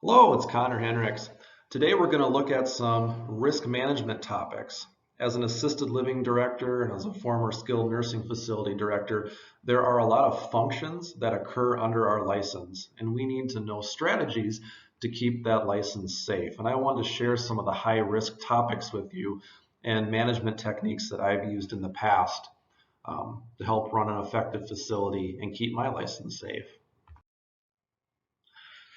Hello, it's Connor Henricks. Today we're going to look at some risk management topics. As an assisted living director and as a former skilled nursing facility director, there are a lot of functions that occur under our license, and we need to know strategies to keep that license safe. And I wanted to share some of the high risk topics with you and management techniques that I've used in the past to help run an effective facility and keep my license safe.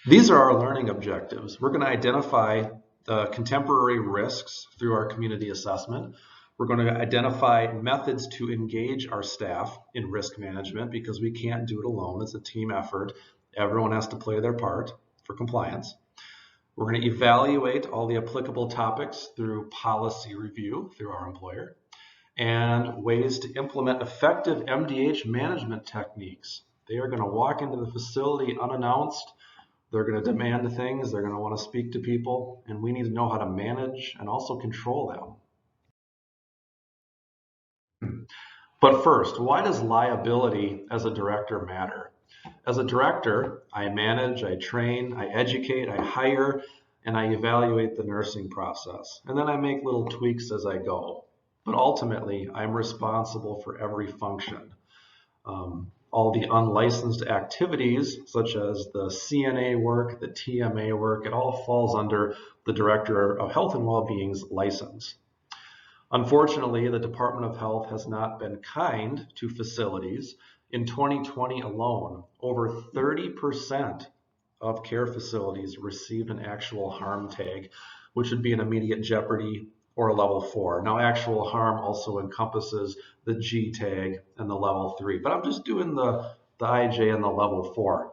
These are our learning objectives. We're going to identify the contemporary risks through our community assessment. We're going to identify methods to engage our staff in risk management because we can't do it alone. It's a team effort. Everyone has to play their part for compliance. We're going to evaluate all the applicable topics through policy review through our employer and ways to implement effective MDH management techniques. They are going to walk into the facility unannounced. They're going to demand things, they're going to want to speak to people, and we need to know how to manage and also control them. But first, why does liability as a director matter? As a director, I manage, I train, I educate, I hire, and I evaluate the nursing process. And then I make little tweaks as I go. But ultimately, I'm responsible for every function. All the unlicensed activities, such as the CNA work, the TMA work, it all falls under the Director of Health and Wellbeing's license. Unfortunately, the Department of Health has not been kind to facilities. In 2020 alone, over 30% of care facilities received an actual harm tag, which would be an immediate jeopardy or a level 4. Now, actual harm also encompasses the G tag and the level 3, but I'm just doing the IJ and the level 4.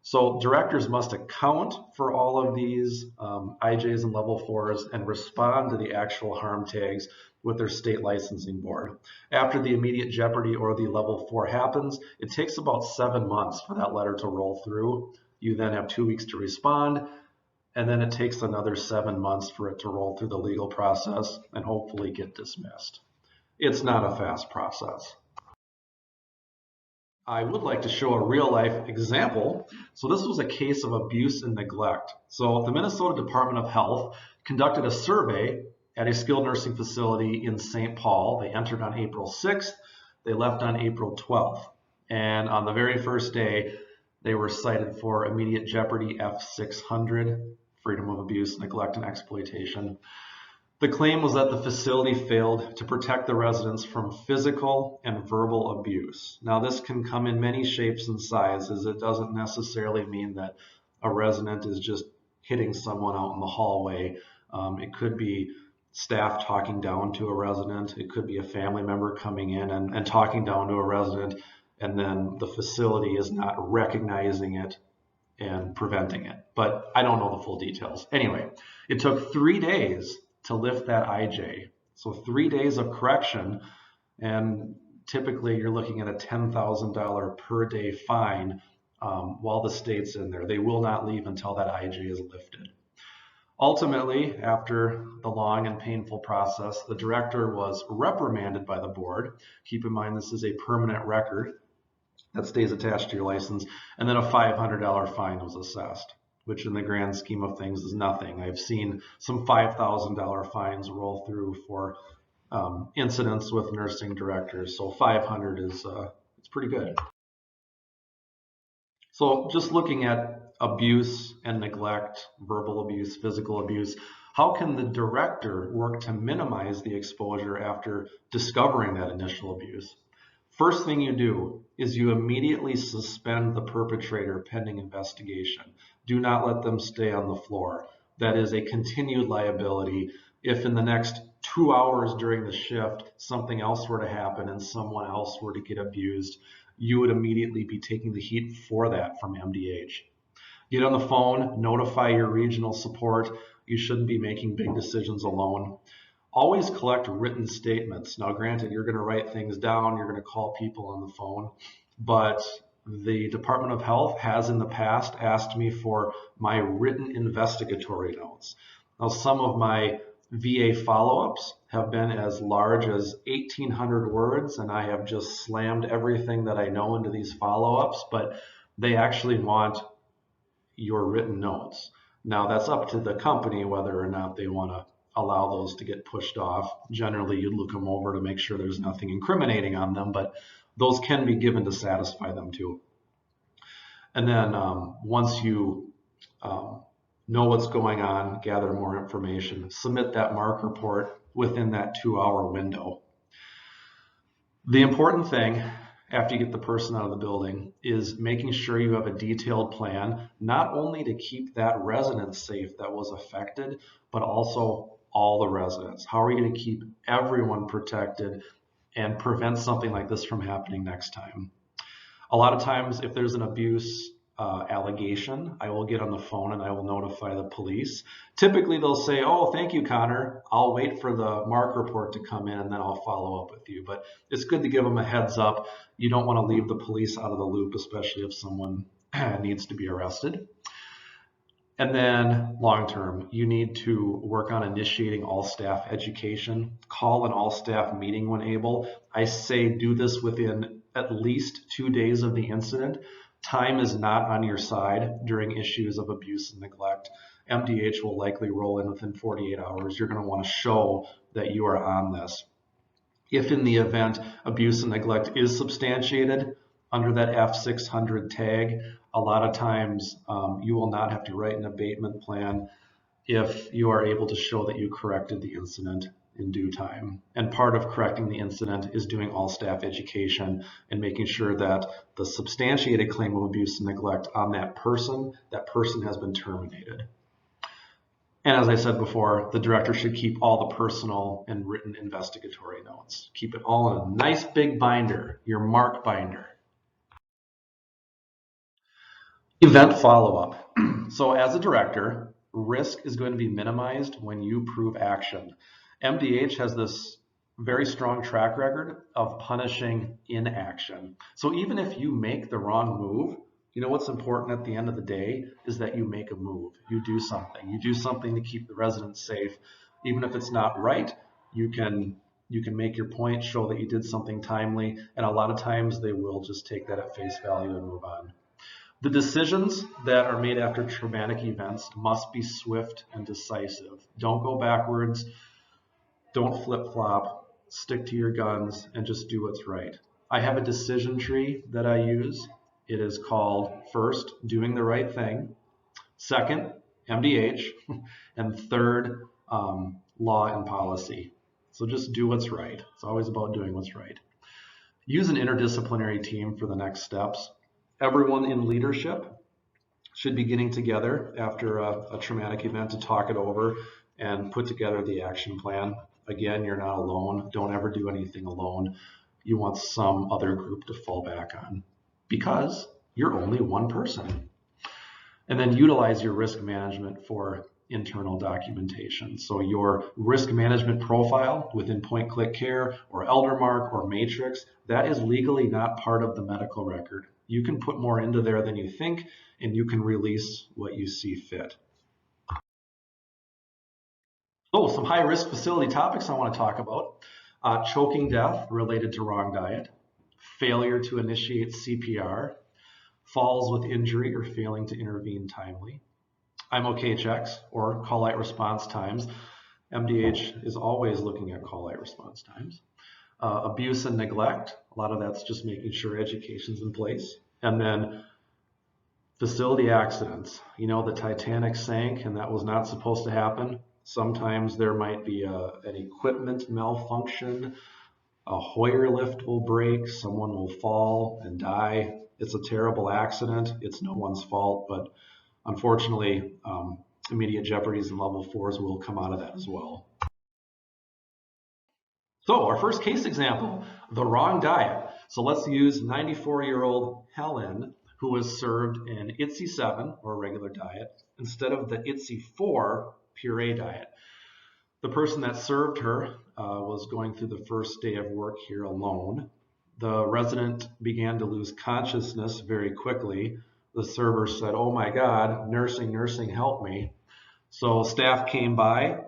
So directors must account for all of these IJs and level 4s and respond to the actual harm tags with their state licensing board. After the immediate jeopardy or the level 4 happens, it takes about 7 months for that letter to roll through. You then have 2 weeks to respond, and then it takes another 7 months for it to roll through the legal process and hopefully get dismissed. It's not a fast process. I would like to show a real life example. So this was a case of abuse and neglect. So the Minnesota Department of Health conducted a survey at a skilled nursing facility in St. Paul. They entered on April 6th. They left on April 12th. And on the very first day, they were cited for immediate jeopardy F600, freedom of abuse, neglect, and exploitation. The claim was that the facility failed to protect the residents from physical and verbal abuse. Now, this can come in many shapes and sizes. It doesn't necessarily mean that a resident is just hitting someone out in the hallway. It could be staff talking down to a resident. It could be a family member coming in and talking down to a resident, and then the facility is not recognizing it and preventing it. But I don't know the full details. Anyway, it took 3 days to lift that IJ. So 3 days of correction, and typically you're looking at a $10,000 per day fine while the state's in there. They will not leave until that IJ is lifted. Ultimately, after the long and painful process, the director was reprimanded by the board. Keep in mind, this is a permanent record that stays attached to your license, and then a $500 fine was assessed, which in the grand scheme of things is nothing. I've seen some $5,000 fines roll through for incidents with nursing directors, so 500 is it's pretty good. So just looking at abuse and neglect, verbal abuse, physical abuse, how can the director work to minimize the exposure after discovering that initial abuse? First thing you do is you immediately suspend the perpetrator pending investigation. Do not let them stay on the floor. That is a continued liability. If in the next 2 hours during the shift, something else were to happen and someone else were to get abused, you would immediately be taking the heat for that from MDH. Get on the phone, notify your regional support. You shouldn't be making big decisions alone. Always collect written statements. Now, granted, you're going to write things down, you're going to call people on the phone, but the Department of Health has in the past asked me for my written investigatory notes. Now, some of my VA follow-ups have been as large as 1,800 words, and I have just slammed everything that I know into these follow-ups, but they actually want your written notes. Now that's up to the company whether or not they want to allow those to get pushed off. Generally, you'd look them over to make sure there's nothing incriminating on them, but those can be given to satisfy them too. And then once you know what's going on, gather more information, submit that MARC report within that 2-hour window. The important thing after you get the person out of the building is making sure you have a detailed plan, not only to keep that resident safe that was affected, but also all the residents. How are you going to keep everyone protected and prevent something like this from happening next time? A lot of times, if there's an abuse allegation, I will get on the phone and I will notify the police. Typically, they'll say, "Oh, thank you, Connor. I'll wait for the MARC report to come in and then I'll follow up with you." But it's good to give them a heads up. You don't want to leave the police out of the loop, especially if someone needs to be arrested. And then long term, you need to work on initiating all staff education. Call an all staff meeting when able. I say do this within at least 2 days of the incident. Time is not on your side during issues of abuse and neglect. MDH will likely roll in within 48 hours. You're going to want to show that you are on this. If in the event abuse and neglect is substantiated under that F600 tag, a lot of times you will not have to write an abatement plan if you are able to show that you corrected the incident in due time. And part of correcting the incident is doing all staff education and making sure that the substantiated claim of abuse and neglect on that person has been terminated. And as I said before, the director should keep all the personal and written investigatory notes. Keep it all in a nice big binder, your MARC binder. Event follow-up. So as a director, risk is going to be minimized when you prove action. MDH has this very strong track record of punishing inaction. So even if you make the wrong move, you know what's important at the end of the day is that you make a move. You do something. You do something to keep the residents safe. Even if it's not right, you can make your point, show that you did something timely, and a lot of times they will just take that at face value and move on. The decisions that are made after traumatic events must be swift and decisive. Don't go backwards. Don't flip-flop. Stick to your guns and just do what's right. I have a decision tree that I use. It is called first, doing the right thing. Second, MDH. And third, law and policy. So just do what's right. It's always about doing what's right. Use an interdisciplinary team for the next steps. Everyone in leadership should be getting together after a traumatic event to talk it over and put together the action plan. Again, you're not alone. Don't ever do anything alone. You want some other group to fall back on because you're only one person. And then utilize your risk management for internal documentation. So your risk management profile within Point Click Care or ElderMark or Matrix, that is legally not part of the medical record. You can put more into there than you think, and you can release what you see fit. So some high-risk facility topics I want to talk about. Choking death related to wrong diet, failure to initiate CPR, falls with injury or failing to intervene timely, I'm okay checks or call-out response times. MDH is always looking at call-out response times. Abuse and neglect, a lot of that's just making sure education's in place. And then facility accidents. You know, the Titanic sank and that was not supposed to happen. Sometimes there might be an equipment malfunction, a Hoyer lift will break, someone will fall and die. It's a terrible accident. It's no one's fault, but unfortunately, immediate jeopardies and level 4s will come out of that as well. So our first case example, the wrong diet. So let's use 94-year-old Helen, who was served an ITSE 7 or regular diet instead of the ITSE 4 puree diet. The person that served her was going through the first day of work here alone. The resident began to lose consciousness very quickly. The server said, "Oh my God, nursing, help me." So staff came by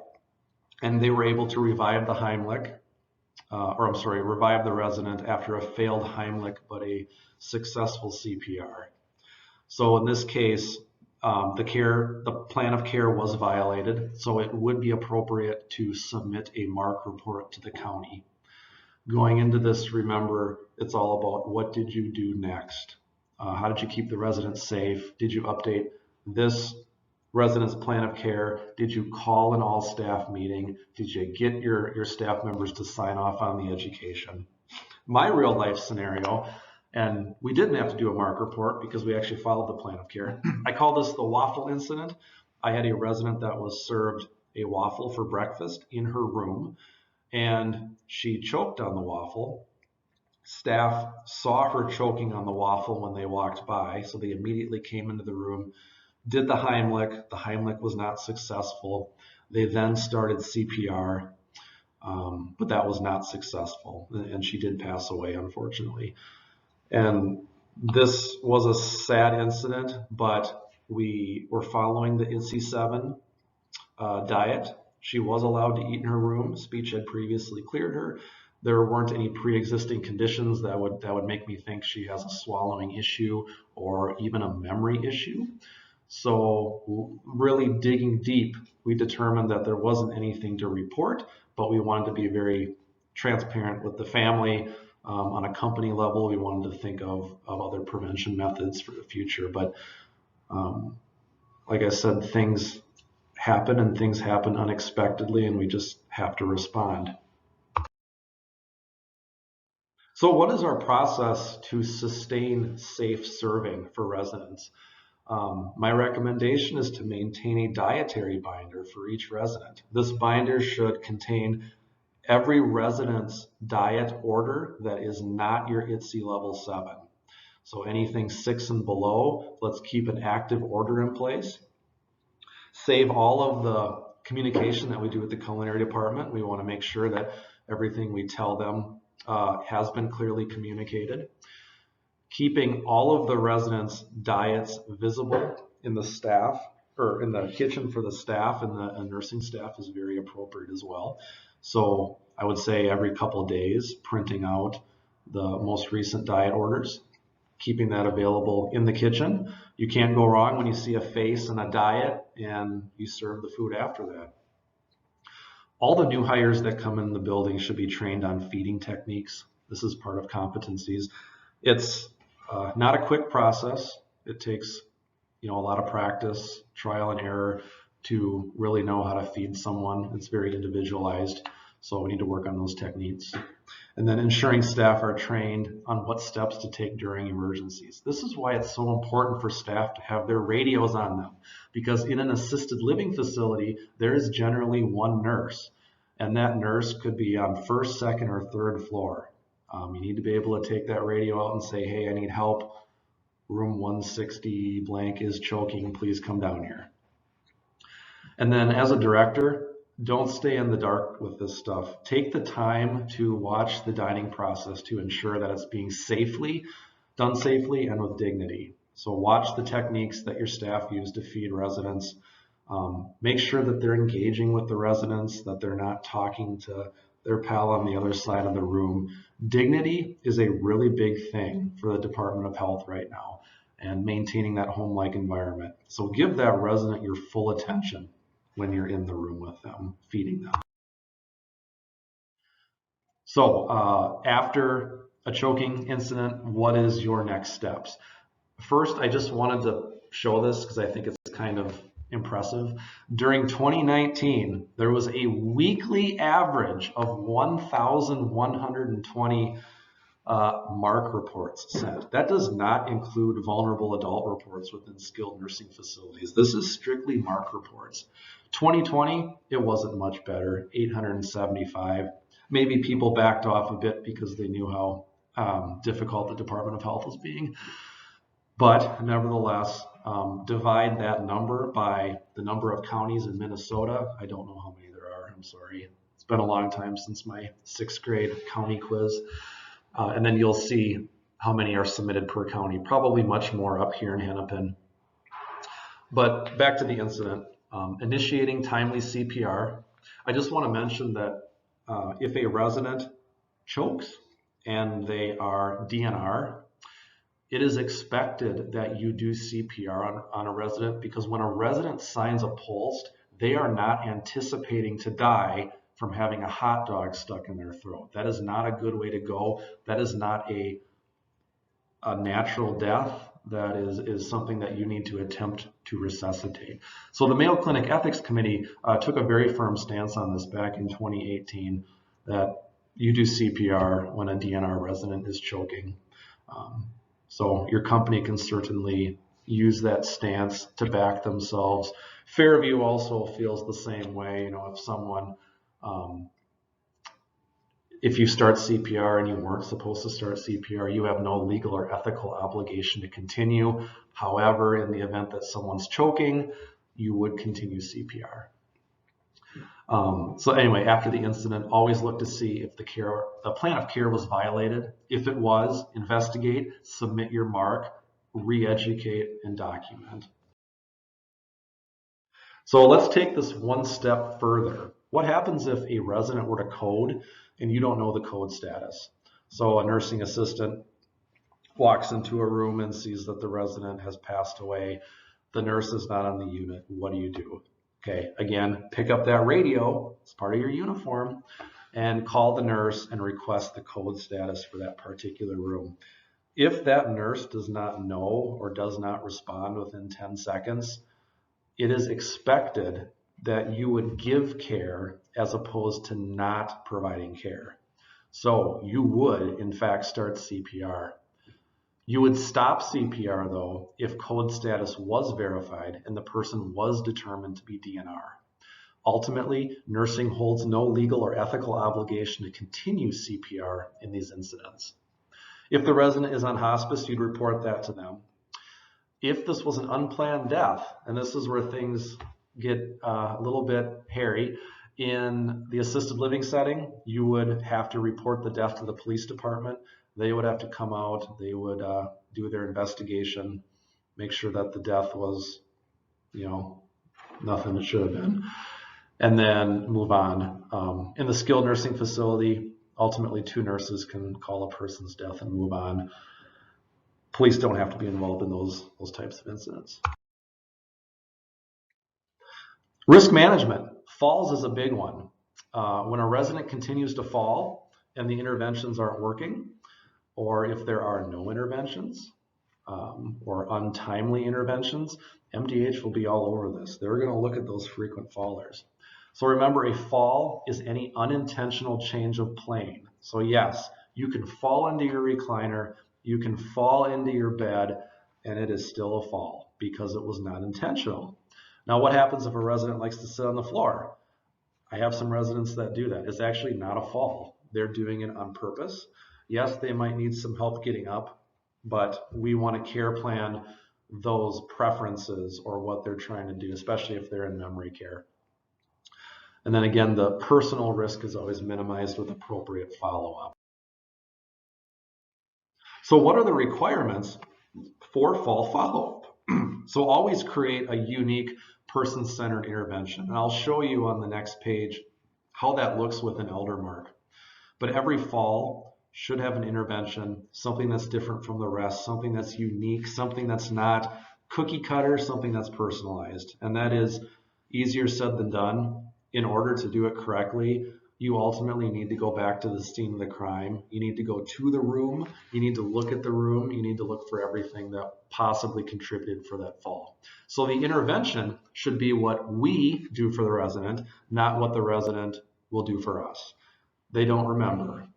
and they were able to revive the Heimlich, revive the resident after a failed Heimlich but a successful CPR. So in this case, The plan of care was violated, so it would be appropriate to submit a MARC report to the county. Going into this, remember, it's all about what did you do next? How did you keep the residents safe? Did you update this resident's plan of care? Did you call an all-staff meeting? Did you get your staff members to sign off on the education? My real life scenario, and we didn't have to do a MARC report because we actually followed the plan of care. I call this the waffle incident. I had a resident that was served a waffle for breakfast in her room, and she choked on the waffle. Staff saw her choking on the waffle when they walked by, so they immediately came into the room, did the Heimlich. The Heimlich was not successful. They then started CPR, but that was not successful, and she did pass away, unfortunately. And this was a sad incident, but we were following the NC7 diet. She was allowed to eat in her room. Speech had previously cleared her. There weren't any pre-existing conditions that would make me think she has a swallowing issue or even a memory issue. So really digging deep, we determined that there wasn't anything to report, but we wanted to be very transparent with the family. On a company level, we wanted to think of other prevention methods for the future. But like I said, things happen and things happen unexpectedly, and we just have to respond. So what is our process to sustain safe serving for residents? My recommendation is to maintain a dietary binder for each resident. This binder should contain every resident's diet order that is not your ITSE level 7. So anything 6 and below, let's keep an active order in place. Save all of the communication that we do with the culinary department. We want to make sure that everything we tell them has been clearly communicated. Keeping all of the residents' diets visible in the staff or in the kitchen for the staff and the nursing staff is very appropriate as well. So I would say every couple of days, printing out the most recent diet orders, keeping that available in the kitchen. You can't go wrong when you see a face and a diet and you serve the food after that. All the new hires that come in the building should be trained on feeding techniques. This is part of competencies. It's not a quick process. It takes a lot of practice, trial and error to really know how to feed someone. It's very individualized, so we need to work on those techniques. And then ensuring staff are trained on what steps to take during emergencies. This is why it's so important for staff to have their radios on them, because in an assisted living facility, there is generally one nurse, and that nurse could be on first, second, or third floor. You need to be able to take that radio out and say, hey, I need help. Room 160 blank is choking, please come down here. And then as a director, don't stay in the dark with this stuff. Take the time to watch the dining process to ensure that it's being done safely and with dignity. So watch the techniques that your staff use to feed residents. Make sure that they're engaging with the residents, that they're not talking to their pal on the other side of the room. Dignity is a really big thing for the Department of Health right now, and maintaining that home-like environment. So give that resident your full attention when you're in the room with them, feeding them. So after a choking incident, what is your next steps? First, I just wanted to show this because I think it's kind of impressive. During 2019, there was a weekly average of 1,120 MARC reports sent. That does not include vulnerable adult reports within skilled nursing facilities. This is strictly MARC reports. 2020, it wasn't much better, 875. Maybe people backed off a bit because they knew how difficult the Department of Health was being. But nevertheless, divide that number by the number of counties in Minnesota. I don't know how many there are, I'm sorry. It's been a long time since my 6th grade county quiz. And then you'll see how many are submitted per county, probably much more up here in Hennepin. But back to the incident, initiating timely CPR. I just want to mention that if a resident chokes and they are DNR, it is expected that you do CPR on a resident, because when a resident signs a POLST, they are not anticipating to die from having a hot dog stuck in their throat. That is not a good way to go. That is not a natural death. That is something that you need to attempt to resuscitate. So the Mayo Clinic Ethics Committee took a very firm stance on this back in 2018, that you do CPR when a DNR resident is choking. So your company can certainly use that stance to back themselves. Fairview also feels the same way. You know, if someone, if you start CPR and you weren't supposed to start CPR, you have no legal or ethical obligation to continue. However, in the event that someone's choking, you would continue CPR. So anyway, after the incident, always look to see if the plan of care was violated. If it was, investigate, submit your mark, re-educate, and document. So let's take this one step further. What happens if a resident were to code and you don't know the code status? So a nursing assistant walks into a room and sees that the resident has passed away. The nurse is not on the unit. What do? Okay, again, pick up that radio, it's part of your uniform, and call the nurse and request the code status for that particular room. If that nurse does not know or does not respond within 10 seconds, it is expected that you would give care as opposed to not providing care. So you would, in fact, start CPR. You would stop CPR, though, if code status was verified and the person was determined to be DNR. Ultimately, nursing holds no legal or ethical obligation to continue CPR in these incidents. If the resident is on hospice, you'd report that to them. If this was an unplanned death, and this is where things get a little bit hairy, in the assisted living setting, you would have to report the death to the police department. They would have to come out, they would do their investigation, make sure that the death was, you know, nothing it should have been, and then move on. In the skilled nursing facility, ultimately 2 nurses can call a person's death and move on. Police don't have to be involved in those types of incidents. Risk management. Falls is a big one. When a resident continues to fall and the interventions aren't working, or if there are no interventions or untimely interventions, MDH will be all over this. They're going to look at those frequent fallers. So remember, a fall is any unintentional change of plane. So yes, you can fall into your recliner, you can fall into your bed, and it is still a fall because it was not intentional. Now, what happens if a resident likes to sit on the floor? I have some residents that do that. It's actually not a fall. They're doing it on purpose. Yes, they might need some help getting up, but we want to care plan those preferences or what they're trying to do, especially if they're in memory care. And then again, the personal risk is always minimized with appropriate follow-up. So what are the requirements for fall follow-up? So always create a unique person-centered intervention. And I'll show you on the next page how that looks with an elder mark. But every fall should have an intervention, something that's different from the rest, something that's unique, something that's not cookie cutter, something that's personalized. And that is easier said than done. In order to do it correctly, you ultimately need to go back to the scene of the crime. You need to go to the room. You need to look at the room. You need to look for everything that possibly contributed for that fall. So the intervention should be what we do for the resident, not what the resident will do for us. They don't remember,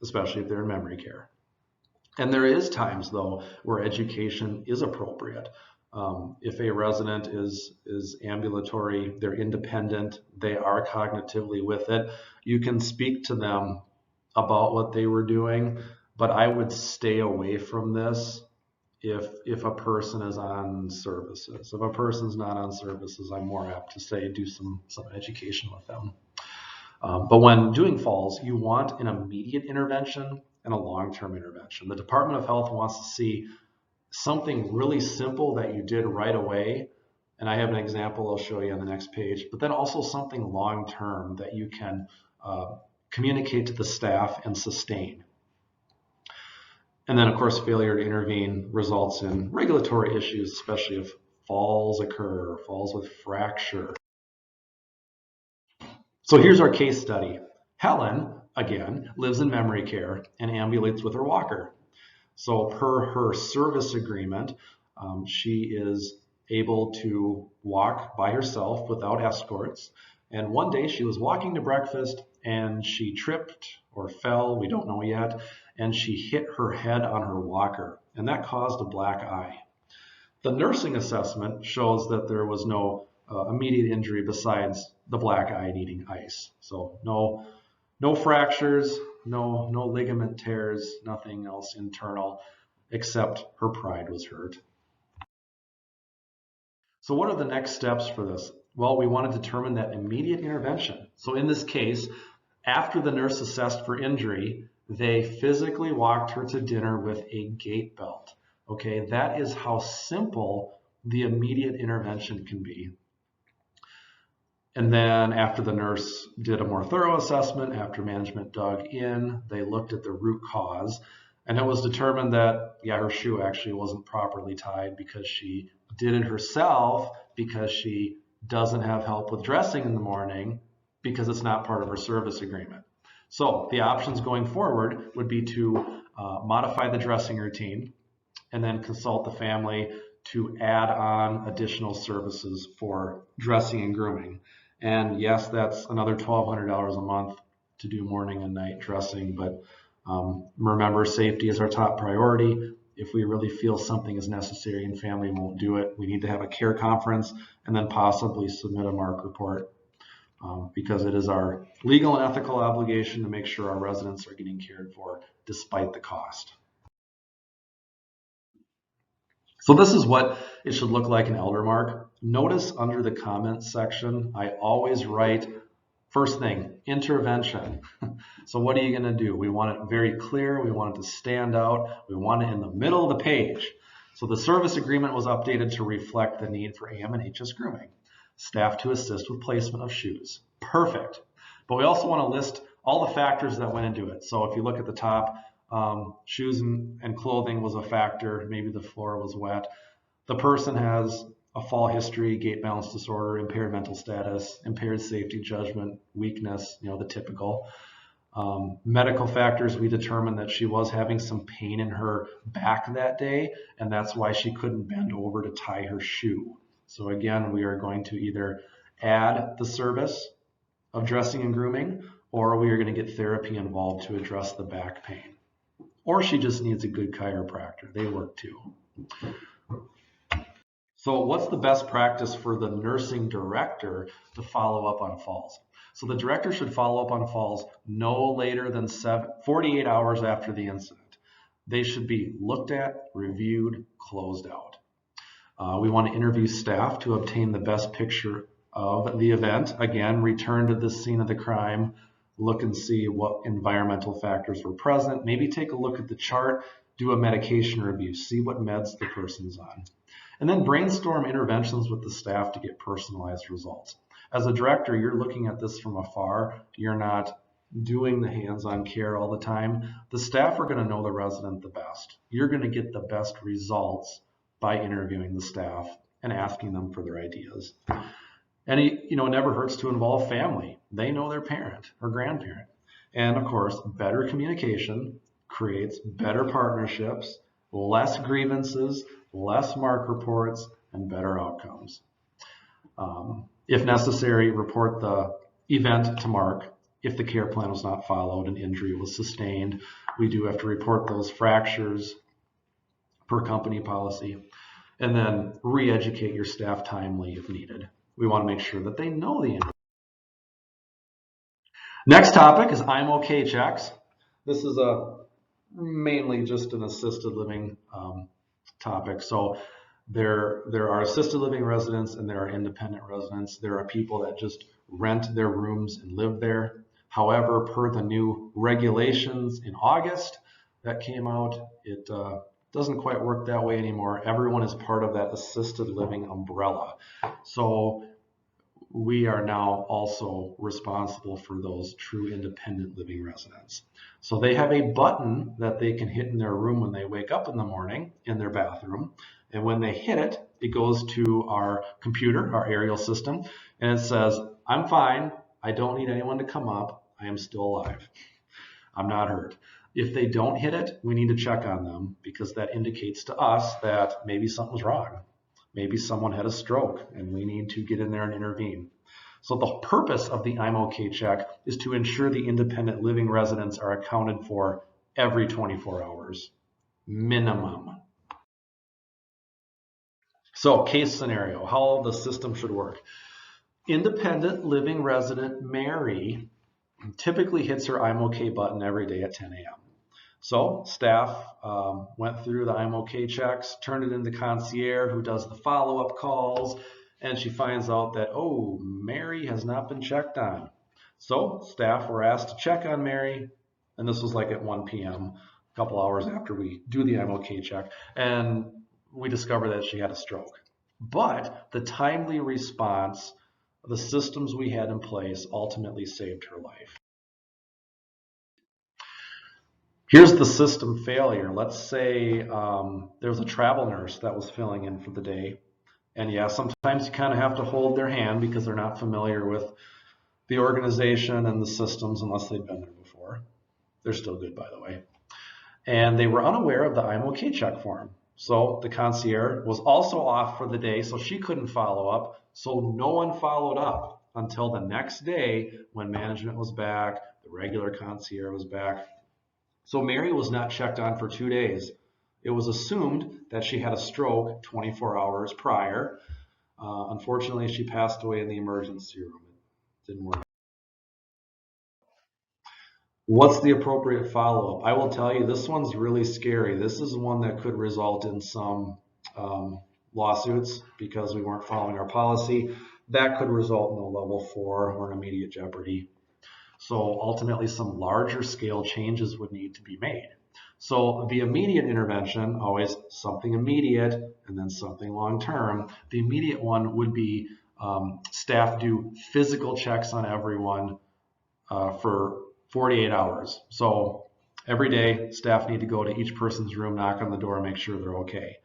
especially if they're in memory care. And there is times, though, where education is appropriate. If a resident is ambulatory, they're independent, they are cognitively with it, you can speak to them about what they were doing, but I would stay away from this if a person is on services. If a person's not on services, I'm more apt to say do some education with them. But when doing falls, you want an immediate intervention and a long-term intervention. The Department of Health wants to see something really simple that you did right away, and I have an example I'll show you on the next page, but then also something long-term that you can communicate to the staff and sustain. And then, of course, failure to intervene results in regulatory issues, especially if falls occur, falls with fracture. So here's our case study. Helen, again, lives in memory care and ambulates with her walker. So per her service agreement, she is able to walk by herself without escorts. And one day she was walking to breakfast and she tripped or fell, we don't know yet, and she hit her head on her walker, and that caused a black eye. The nursing assessment shows that there was no immediate injury besides the black eye needing ice. So no fractures, no ligament tears, nothing else internal, except her pride was hurt. So what are the next steps for this? Well, we want to determine that immediate intervention. So in this case, after the nurse assessed for injury, they physically walked her to dinner with a gait belt. Okay, that is how simple the immediate intervention can be. And then after the nurse did a more thorough assessment, after management dug in, they looked at the root cause, and it was determined that, yeah, her shoe actually wasn't properly tied because she did it herself, because she doesn't have help with dressing in the morning, because it's not part of her service agreement. So the options going forward would be to modify the dressing routine and then consult the family to add on additional services for dressing and grooming. And yes, that's another $1,200 a month to do morning and night dressing, but remember, safety is our top priority. If we really feel something is necessary and family won't do it, we need to have a care conference and then possibly submit a MARC report, because it is our legal and ethical obligation to make sure our residents are getting cared for despite the cost. So this is what it should look like in ElderMark. Notice under the comments section, I always write, first thing, intervention. So what are you going to do? We want it very clear. We want it to stand out. We want it in the middle of the page. So the service agreement was updated to reflect the need for AM and HS grooming. Staff to assist with placement of shoes. Perfect. But we also want to list all the factors that went into it. So if you look at the top, shoes and clothing was a factor. Maybe the floor was wet. The person has a fall history, gait balance disorder, impaired mental status, impaired safety judgment, weakness, the typical. Medical factors, we determined that she was having some pain in her back that day, and that's why she couldn't bend over to tie her shoe. So again, we are going to either add the service of dressing and grooming, or we are going to get therapy involved to address the back pain. Or she just needs a good chiropractor. They work too. So what's the best practice for the nursing director to follow up on falls? So the director should follow up on falls no later than 48 hours after the incident. They should be looked at, reviewed, closed out. We want to interview staff to obtain the best picture of the event. Again, return to the scene of the crime, look and see what environmental factors were present. Maybe take a look at the chart, do a medication review, see what meds the person's on. And then brainstorm interventions with the staff to get personalized results. As a director, you're looking at this from afar. You're not doing the hands-on care all the time. The staff are going to know the resident the best. You're going to get the best results by interviewing the staff and asking them for their ideas. And it never hurts to involve family. They know their parent or grandparent. And of course, better communication creates better partnerships, less grievances, less MARC reports, and better outcomes. If necessary, report the event to MARC. If the care plan was not followed and injury was sustained, we do have to report those fractures per company policy, and then re-educate your staff timely if needed. We want to make sure that they know the injury. Next topic is I'm okay checks. This is mainly just an assisted living topic. So there are assisted living residents and there are independent residents. There are people that just rent their rooms and live there. However, per the new regulations in August that came out, it doesn't quite work that way anymore. Everyone is part of that assisted living umbrella. So we are now also responsible for those true independent living residents. So they have a button that they can hit in their room when they wake up in the morning in their bathroom. And when they hit it, it goes to our computer, our aerial system, and it says, I'm fine. I don't need anyone to come up. I am still alive. I'm not hurt. If they don't hit it, we need to check on them because that indicates to us that maybe something's wrong. Maybe someone had a stroke and we need to get in there and intervene. So the purpose of the I'm OK check is to ensure the independent living residents are accounted for every 24 hours, minimum. So case scenario, how the system should work. Independent living resident Mary typically hits her I'm OK button every day at 10 a.m. So staff went through the I'm OK checks, turned it into concierge who does the follow-up calls, and she finds out that, oh, Mary has not been checked on. So staff were asked to check on Mary, and this was like at 1 p.m., a couple hours after we do the I'm OK check, and we discovered that she had a stroke. But the timely response, the systems we had in place ultimately saved her life. Here's the system failure. Let's say there was a travel nurse that was filling in for the day. And yeah, sometimes you kind of have to hold their hand because they're not familiar with the organization and the systems unless they've been there before. They're still good, by the way. And they were unaware of the I'm OK check form. So the concierge was also off for the day, so she couldn't follow up. So no one followed up until the next day when management was back, the regular concierge was back. So Mary was not checked on for 2 days. It was assumed that she had a stroke 24 hours prior. Unfortunately, she passed away in the emergency room. It didn't work. What's the appropriate follow-up? I will tell you, this one's really scary. This is one that could result in some lawsuits because we weren't following our policy. That could result in a level 4 or an immediate jeopardy. So ultimately, some larger scale changes would need to be made. So the immediate intervention, always something immediate and then something long term. The immediate one would be staff do physical checks on everyone for 48 hours. So every day, staff need to go to each person's room, knock on the door, and make sure they're okay.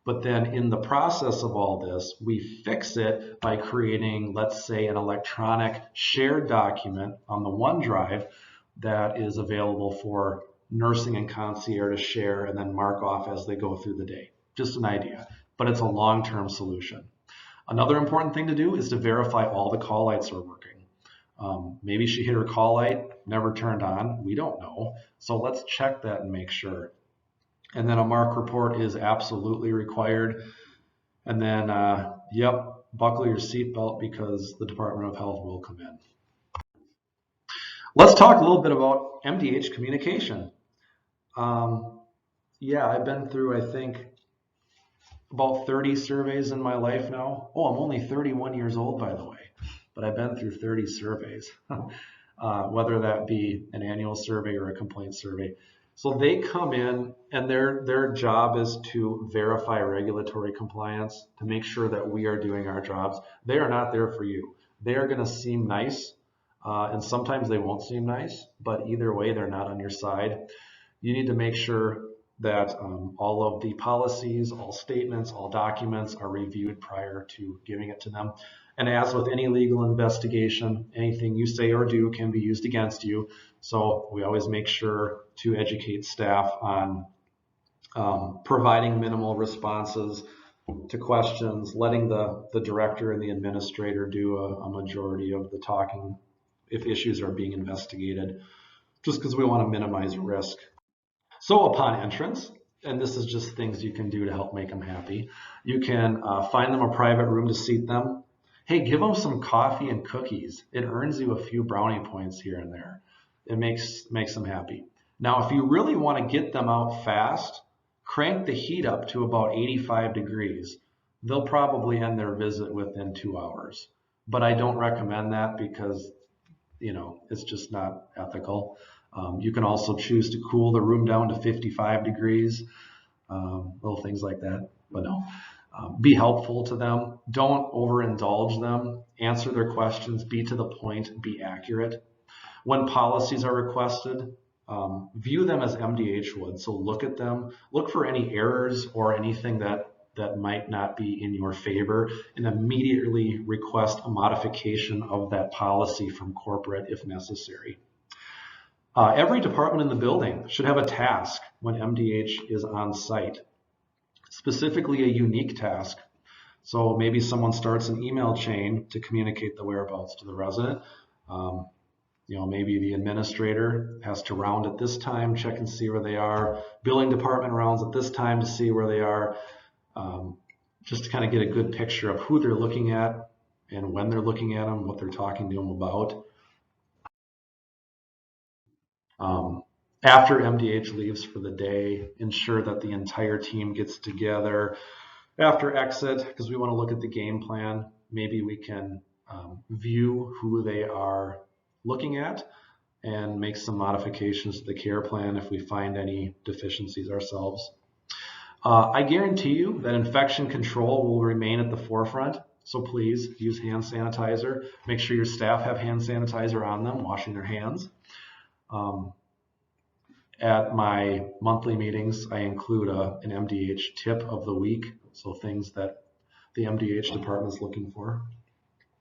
But then in the process of all this, we fix it by creating, let's say, an electronic shared document on the OneDrive that is available for nursing and concierge to share and then mark off as they go through the day. Just an idea, but it's a long-term solution. Another important thing to do is to verify all the call lights are working. Maybe she hit her call light, never turned on. We don't know. So let's check that and make sure. And then a mark report is absolutely required. And then, buckle your seatbelt because the Department of Health will come in. Let's talk a little bit about MDH communication. I've been through, I think, about 30 surveys in my life now. Oh, I'm only 31 years old, by the way, but I've been through 30 surveys, whether that be an annual survey or a complaint survey. So they come in and their job is to verify regulatory compliance, to make sure that we are doing our jobs. They are not there for you. They are going to seem nice, and sometimes they won't seem nice, but either way, they're not on your side. You need to make sure that all of the policies, all statements, all documents are reviewed prior to giving it to them. And as with any legal investigation, anything you say or do can be used against you. So we always make sure to educate staff on providing minimal responses to questions, letting the director and the administrator do a majority of the talking if issues are being investigated, just because we want to minimize risk. So upon entrance, and this is just things you can do to help make them happy, you can find them a private room to seat them. Hey, give them some coffee and cookies. It earns you a few brownie points here and there. It makes them happy. Now, if you really want to get them out fast, crank the heat up to about 85 degrees. They'll probably end their visit within 2 hours. But I don't recommend that because, it's just not ethical. You can also choose to cool the room down to 55 degrees, little things like that, but no. Be helpful to them. Don't overindulge them. Answer their questions. Be to the point. Be accurate. When policies are requested, view them as MDH would. So look at them. Look for any errors or anything that might not be in your favor, and immediately request a modification of that policy from corporate if necessary. Every department in the building should have a task when MDH is on site, specifically a unique task. So maybe someone starts an email chain to communicate the whereabouts to the resident. Maybe the administrator has to round at this time, check and see where they are. Billing department rounds at this time to see where they are. Just to kind of get a good picture of who they're looking at and when they're looking at them, what they're talking to them about. After MDH leaves for the day, ensure that the entire team gets together. After exit, because we want to look at the game plan, maybe we can view who they are looking at and make some modifications to the care plan if we find any deficiencies ourselves. I guarantee you that infection control will remain at the forefront, so please use hand sanitizer. Make sure your staff have hand sanitizer on them, washing their hands. At my monthly meetings, I include an MDH tip of the week, so things that the MDH department is looking for.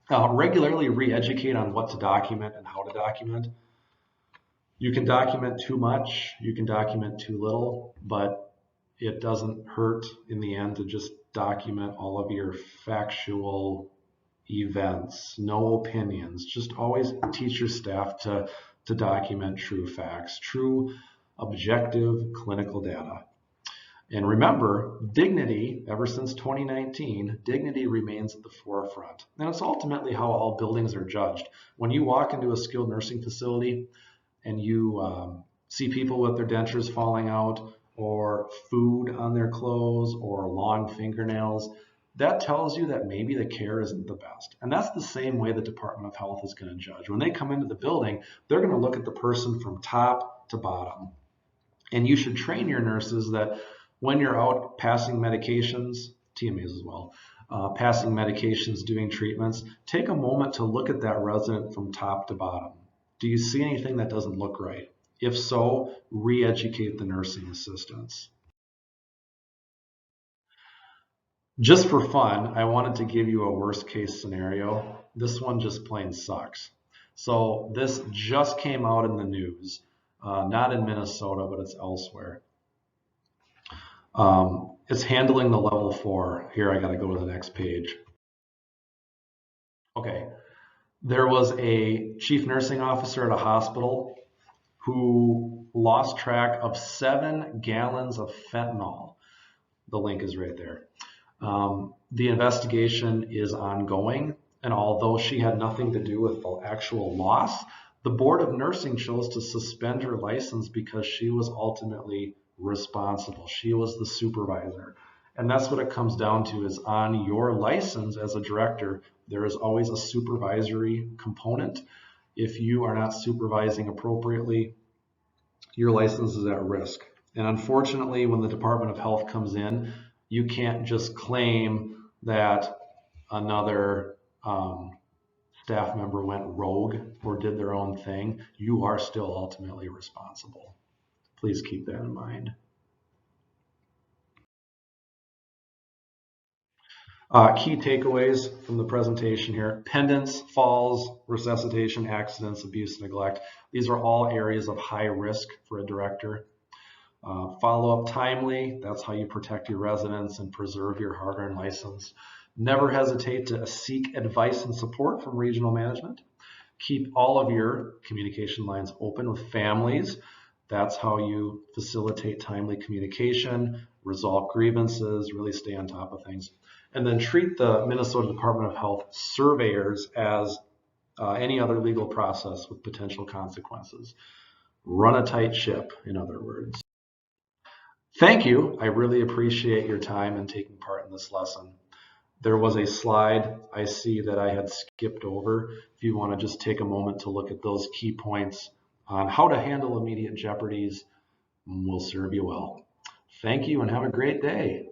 Regularly re-educate on what to document and how to document. You can document too much, you can document too little, but it doesn't hurt in the end to just document all of your factual events, no opinions. Just always teach your staff to document true facts, true objective clinical data. And remember, dignity, ever since 2019, dignity remains at the forefront. And it's ultimately how all buildings are judged. When you walk into a skilled nursing facility and you see people with their dentures falling out, or food on their clothes, or long fingernails, that tells you that maybe the care isn't the best. And that's the same way the Department of Health is going to judge. When they come into the building, they're going to look at the person from top to bottom. And you should train your nurses that when you're out passing medications, TMAs as well, passing medications, doing treatments, take a moment to look at that resident from top to bottom. Do you see anything that doesn't look right? If so, re-educate the nursing assistants. Just for fun, I wanted to give you a worst case scenario. This one just plain sucks. So this just came out in the news, not in Minnesota, but it's elsewhere. It's handling the level 4. Here, I got to go to the next page. Okay, there was a chief nursing officer at a hospital who lost track of 7 gallons of fentanyl. The link is right there. The investigation is ongoing, and although she had nothing to do with the actual loss, the Board of Nursing chose to suspend her license because she was ultimately responsible. She was the supervisor. And that's what it comes down to, is on your license as a director, there is always a supervisory component. If you are not supervising appropriately, your license is at risk. And unfortunately, when the Department of Health comes in, you can't just claim that another staff member went rogue or did their own thing. You are still ultimately responsible. Please keep that in mind. Key takeaways from the presentation here: pendants, falls, resuscitation, accidents, abuse, neglect. These are all areas of high risk for a director. Follow up timely. That's how you protect your residents and preserve your hard-earned license. Never hesitate to seek advice and support from regional management. Keep all of your communication lines open with families. That's how you facilitate timely communication, resolve grievances, really stay on top of things. And then treat the Minnesota Department of Health surveyors as any other legal process with potential consequences. Run a tight ship, in other words. Thank you. I really appreciate your time and taking part in this lesson. There was a slide I see that I had skipped over. If you want to just take a moment to look at those key points on how to handle immediate jeopardies, will serve you well. Thank you and have a great day.